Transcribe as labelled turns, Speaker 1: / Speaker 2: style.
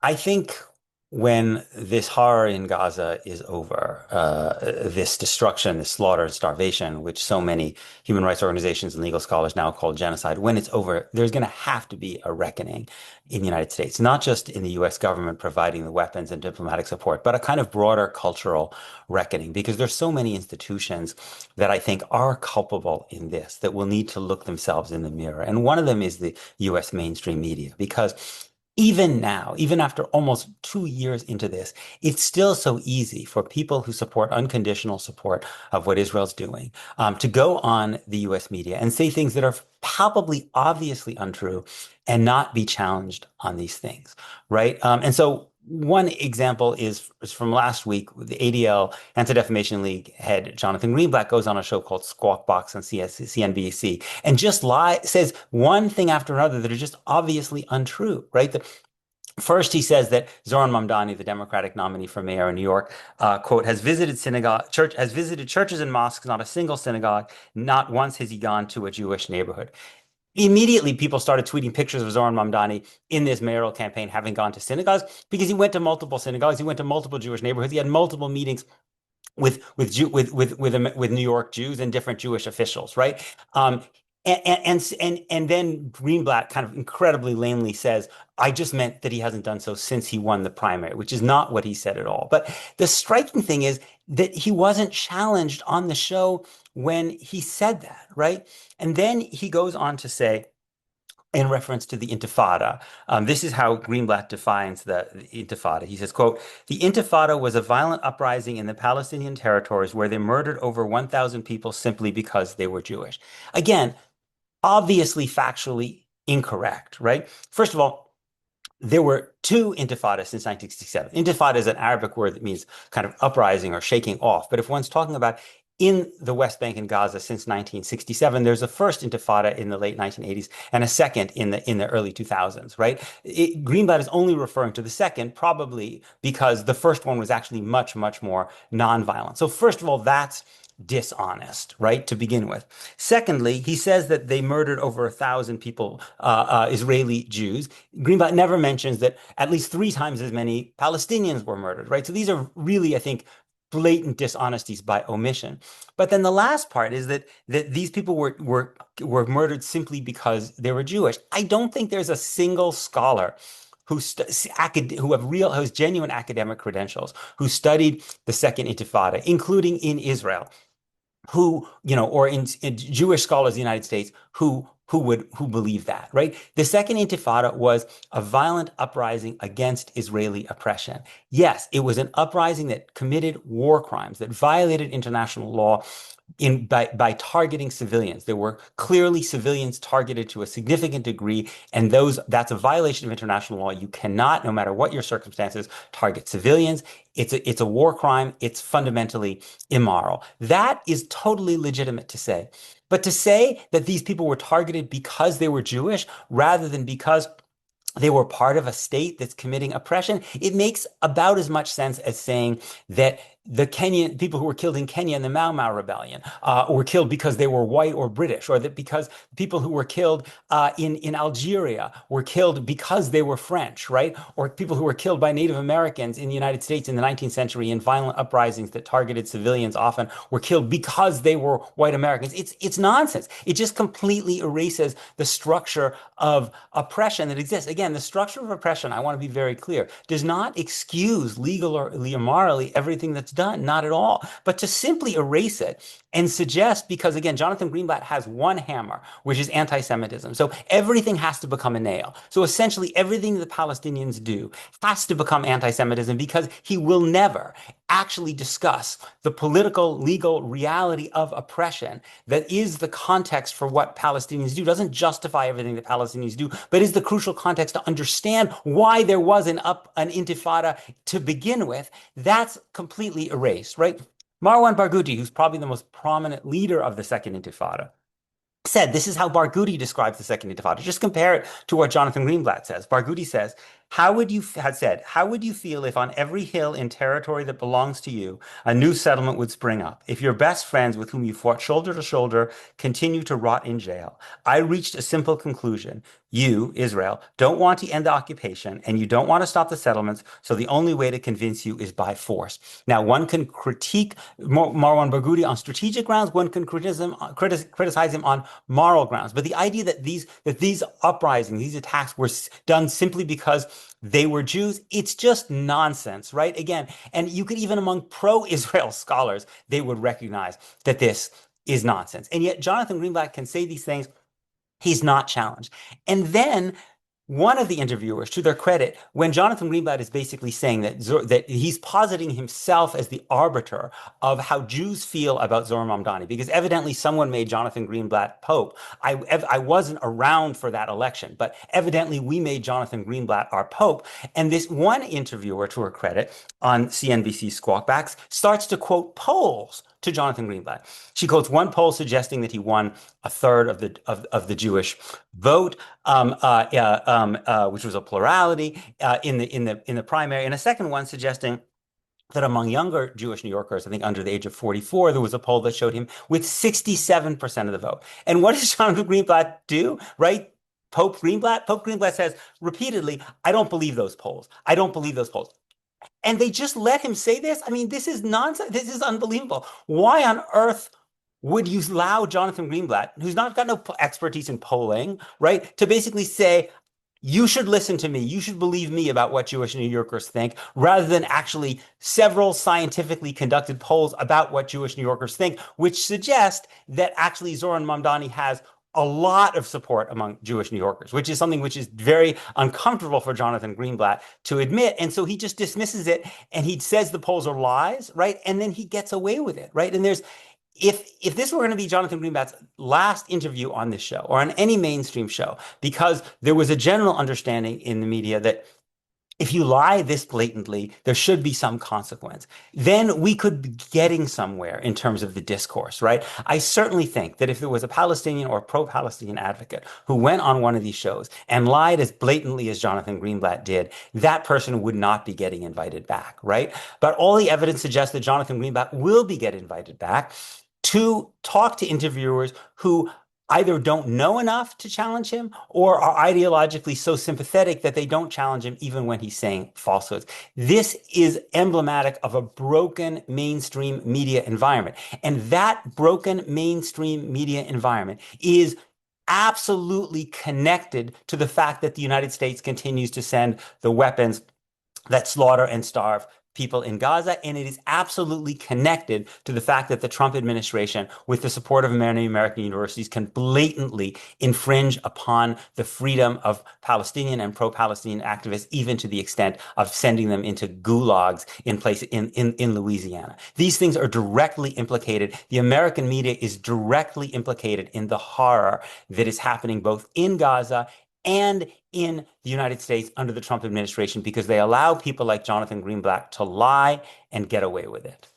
Speaker 1: I think when this horror in Gaza is over, this destruction, this slaughter and starvation, which so many human rights organizations and legal scholars now call genocide, when it's over, there's going to have to be a reckoning in the United States, not just in the US government providing the weapons and diplomatic support, but a kind of broader cultural reckoning, because there's so many institutions that I think are culpable in this that will need to look themselves in the mirror. And one of them is the US mainstream media, because even now, even after almost 2 years into this, it's still so easy for people who support unconditional support of what Israel's doing to go on the US media and say things that are palpably, obviously untrue and not be challenged on these things, right? And so one example is from last week. The ADL, Anti-Defamation League head Jonathan Greenblatt goes on a show called Squawk Box on CNBC and just says one thing after another that are just obviously untrue, right? First, he says that Zohran Mamdani, the Democratic nominee for mayor in New York, quote, has visited churches and mosques, not a single synagogue. Not once has he gone to a Jewish neighborhood. Immediately, people started tweeting pictures of Zohran Mamdani in this mayoral campaign having gone to synagogues because he went to multiple synagogues. He went to multiple Jewish neighborhoods. He had multiple meetings with New York Jews and different Jewish officials, right? And then Greenblatt kind of incredibly lamely says, I just meant that he hasn't done so since he won the primary, which is not what he said at all. But the striking thing is that he wasn't challenged on the show when he said that, right? And then he goes on to say, in reference to the Intifada. This is how Greenblatt defines the Intifada. He says, quote, the Intifada was a violent uprising in the Palestinian territories where they murdered over 1,000 people simply because they were Jewish. Again, obviously factually incorrect, right? First of all, there were two intifadas since 1967. Intifada is an Arabic word that means kind of uprising or shaking off. But if one's talking about in the West Bank and Gaza since 1967, there's a first intifada in the late 1980s and a second in the early 2000s, right? Greenblatt is only referring to the second, probably because the first one was actually much, much more nonviolent. So first of all, that's dishonest, right, to begin with. Secondly, he says that they murdered over 1,000 people, Israeli Jews. Greenblatt never mentions that at least 3 times as many Palestinians were murdered, right? So these are really, I think, blatant dishonesties by omission. But then the last part is that these people were murdered simply because they were Jewish. I don't think there's a single scholar who has genuine academic credentials, who studied the Second Intifada, including in Israel, or in Jewish scholars in the United States who believe that, right? The Second Intifada was a violent uprising against Israeli oppression. Yes, it was an uprising that committed war crimes, that violated international law by targeting civilians. There were clearly civilians targeted to a significant degree, and that's a violation of international law. You cannot, no matter what your circumstances, target civilians. It's a war crime. It's fundamentally immoral. That is totally legitimate to say. But to say that these people were targeted because they were Jewish rather than because they were part of a state that's committing oppression, it makes about as much sense as saying that the Kenyan people who were killed in Kenya in the Mau Mau rebellion were killed because they were white or British, or that because people who were killed in Algeria were killed because they were French, right? Or people who were killed by Native Americans in the United States in the 19th century in violent uprisings that targeted civilians often were killed because they were white Americans. It's nonsense. It just completely erases the structure of oppression that exists. Again, the structure of oppression, I want to be very clear, does not excuse legally or morally everything that's done, not at all. But to simply erase it and suggest, because again, Jonathan Greenblatt has one hammer, which is anti-Semitism. So everything has to become a nail. So essentially everything the Palestinians do has to become anti-Semitism because he will never actually discuss the political, legal reality of oppression that is the context for what Palestinians do. Doesn't justify everything that Palestinians do, but is the crucial context to understand why there was an intifada to begin with. That's completely erased, right? Marwan Barghouti, who's probably the most prominent leader of the Second Intifada, said, this is how Barghouti describes the Second Intifada. Just compare it to what Jonathan Greenblatt says. Barghouti says, how would you feel if on every hill in territory that belongs to you, a new settlement would spring up? If your best friends with whom you fought shoulder to shoulder continue to rot in jail? I reached a simple conclusion. You, Israel, don't want to end the occupation and you don't want to stop the settlements, so the only way to convince you is by force. Now, one can critique Marwan Barghouti on strategic grounds, one can criticize him on moral grounds. But the idea that these uprisings, these attacks were done simply because they were Jews, it's just nonsense, right? Again, and you could even among pro-Israel scholars, they would recognize that this is nonsense. And yet Jonathan Greenblatt can say these things. He's not challenged. And then one of the interviewers, to their credit, when Jonathan Greenblatt is basically saying that he's positing himself as the arbiter of how Jews feel about Zohar Mamdani, because evidently someone made Jonathan Greenblatt Pope. I wasn't around for that election, but evidently we made Jonathan Greenblatt our Pope. And this one interviewer, to her credit, on CNBC Squawk Backs, starts to quote polls to Jonathan Greenblatt. She quotes one poll suggesting that he won a third of the Jewish vote, which was a plurality in the primary, and a second one suggesting that among younger Jewish New Yorkers, I think under the age of 44, there was a poll that showed him with 67% of the vote. And what does Jonathan Greenblatt do? Right? Pope Greenblatt says repeatedly, I don't believe those polls. I don't believe those polls. And they just let him say this? I mean, this is nonsense. This is unbelievable. Why on earth would you allow Jonathan Greenblatt, who's not got no expertise in polling, right, to basically say, you should listen to me, you should believe me about what Jewish New Yorkers think, rather than actually several scientifically conducted polls about what Jewish New Yorkers think, which suggest that actually Zohar Mamdani has a lot of support among Jewish New Yorkers, which is something which is very uncomfortable for Jonathan Greenblatt to admit. And so he just dismisses it and he says the polls are lies, right? And then he gets away with it, right? And if this were going to be Jonathan Greenblatt's last interview on this show or on any mainstream show, because there was a general understanding in the media that if you lie this blatantly, there should be some consequence. Then we could be getting somewhere in terms of the discourse, right? I certainly think that if there was a Palestinian or pro-Palestinian advocate who went on one of these shows and lied as blatantly as Jonathan Greenblatt did, that person would not be getting invited back, right? But all the evidence suggests that Jonathan Greenblatt will be getting invited back to talk to interviewers who either don't know enough to challenge him or are ideologically so sympathetic that they don't challenge him even when he's saying falsehoods. This is emblematic of a broken mainstream media environment. And that broken mainstream media environment is absolutely connected to the fact that the United States continues to send the weapons that slaughter and starve people in Gaza, and it is absolutely connected to the fact that the Trump administration, with the support of many American universities, can blatantly infringe upon the freedom of Palestinian and pro-Palestinian activists, even to the extent of sending them into gulags in Louisiana. These things are directly implicated. The American media is directly implicated in the horror that is happening both in Gaza and in the United States under the Trump administration, because they allow people like Jonathan Greenblatt to lie and get away with it.